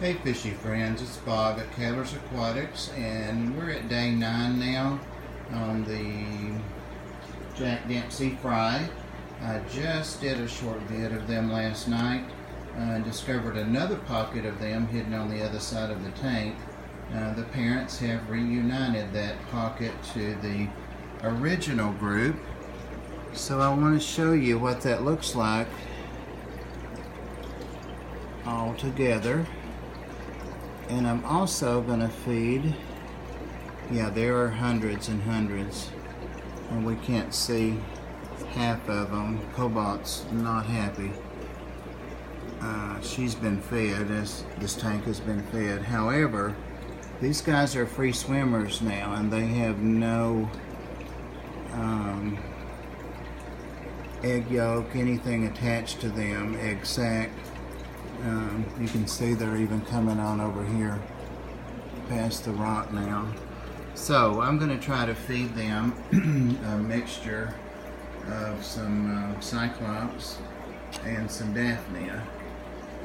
Hey fishy friends, it's Bob at Keller's Aquatics, and we're at day 9 now on the Jack Dempsey Fry. I just did a short vid of them last night and discovered another pocket of them hidden on the other side of the tank. The parents have reunited that pocket to the original group, so I want to show you what that looks like all together. And I'm also going to feed, there are hundreds and hundreds, and we can't see half of them. Cobalt's not happy. She's been fed, as this tank has been fed. However, these guys are free swimmers now, and they have no egg yolk, anything attached to them, egg sac. You can see they're even coming on over here past the rock now. So I'm going to try to feed them a mixture of some Cyclops and some Daphnia,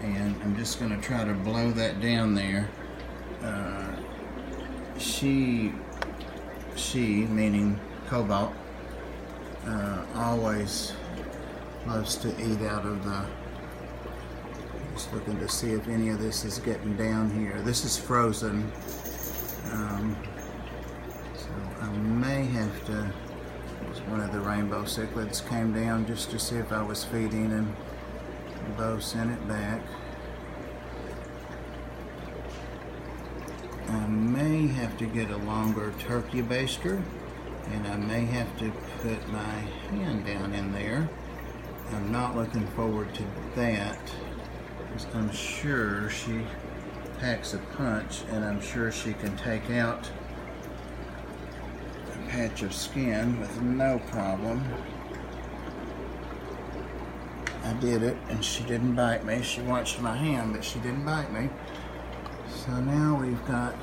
and I'm just going to try to blow that down there. She meaning Cobalt, always loves to eat out of the. Just looking to see if any of this is getting down here. This is frozen, so I may have to. One of the rainbow cichlids came down just to see if I was feeding, and Bo sent it back. I may have to get a longer turkey baster, and I may have to put my hand down in there. I'm not looking forward to that. I'm sure she packs a punch, and I'm sure she can take out a patch of skin with no problem. I did it, and she didn't bite me. She watched my hand, but she didn't bite me. So now we've got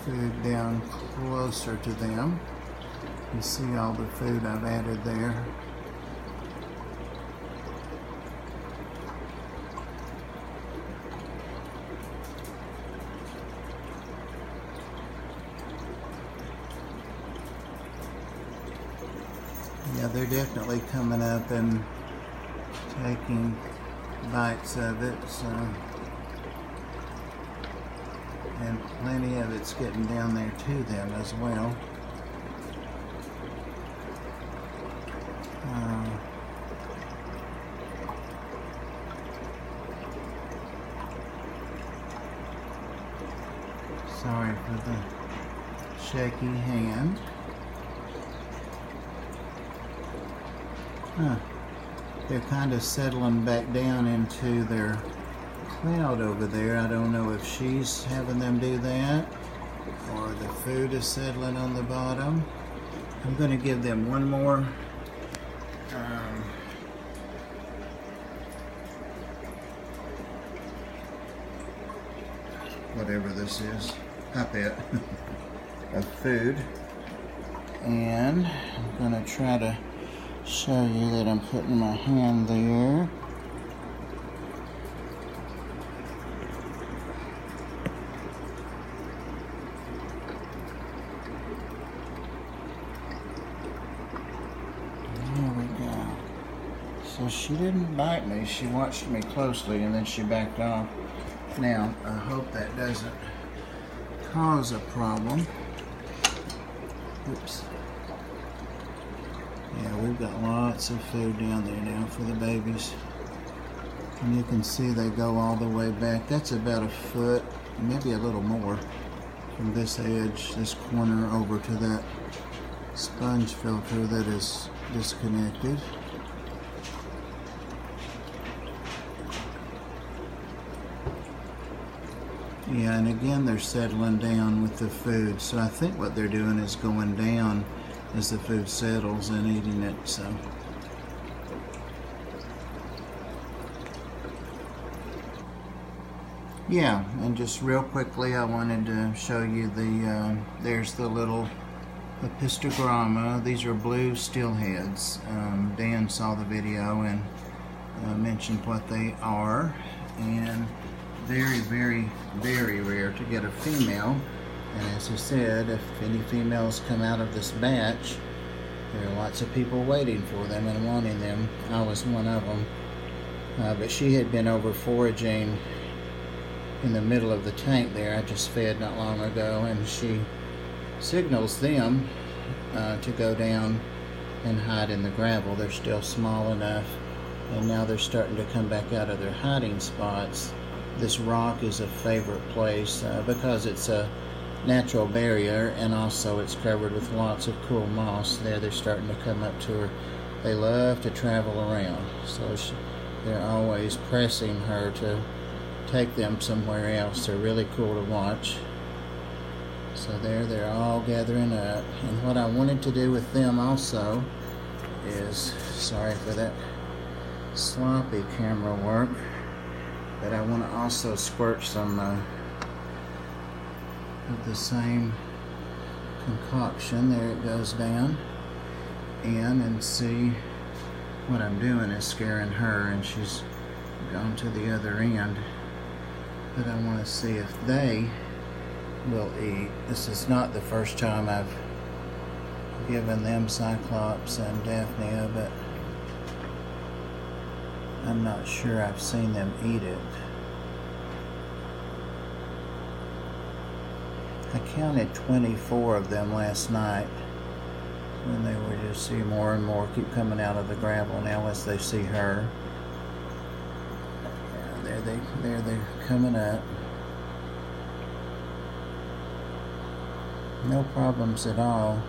food down closer to them. You see all the food I've added there. Yeah, they're definitely coming up and taking bites of it, so, and plenty of it's getting down there to them as well. Sorry for the shaky hand. They're kind of settling back down into their cloud over there. I don't know if she's having them do that or the food is settling on the bottom. I'm going to give them one more whatever this is, pipette of food, and I'm going to try to show you that I'm putting my hand there. There we go. So she didn't bite me. She watched me closely and then she backed off. Now, I hope that doesn't cause a problem. Oops. Yeah, we've got lots of food down there now for the babies. And you can see they go all the way back. That's about a foot, maybe a little more, from this edge, this corner, over to that sponge filter that is disconnected. Yeah, and again they're settling down with the food. So I think what they're doing is going down as the food settles and eating it. So yeah, and just real quickly I wanted to show you the there's the little Apistosgramma. These are blue steelheads. Dan saw the video and mentioned what they are, and very, very, very rare to get a female. And as he said, if any females come out of this batch, there are lots of people waiting for them and wanting them. I was one of them. But she had been over foraging in the middle of the tank there. I just fed not long ago, and she signals them to go down and hide in the gravel. They're still small enough, and now they're starting to come back out of their hiding spots. This rock is a favorite place because it's a natural barrier, and also it's covered with lots of cool moss. They're starting to come up to her. They love to travel around, so they're always pressing her to take them somewhere else. They're really cool to watch. So they're all gathering up, and what I wanted to do with them also is, sorry for that sloppy camera work, but I want to also squirt some of the same concoction. There it goes down in, and see what I'm doing is scaring her, and she's gone to the other end. But I want to see if they will eat. This is not the first time I've given them Cyclops and Daphnia, but I'm not sure I've seen them eat it. I counted 24 of them last night when they were just see more and more keep coming out of the gravel now as they see her. Yeah, they're coming up. No problems at all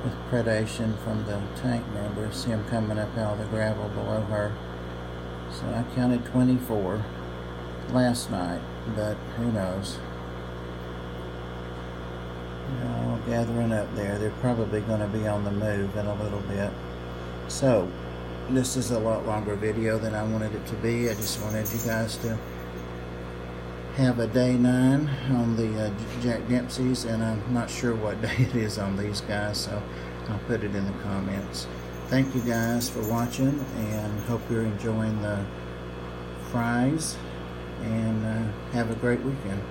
with predation from the tank members. See them coming up out of the gravel below her. So I counted 24 last night, but who knows. They're all gathering up there. They're probably going to be on the move in a little bit. So this is a lot longer video than I wanted it to be. I just wanted you guys to have a day 9 on the Jack Dempseys, and I'm not sure what day it is on these guys, so I'll put it in the comments. Thank you guys for watching, and hope you're enjoying the fries, and have a great weekend.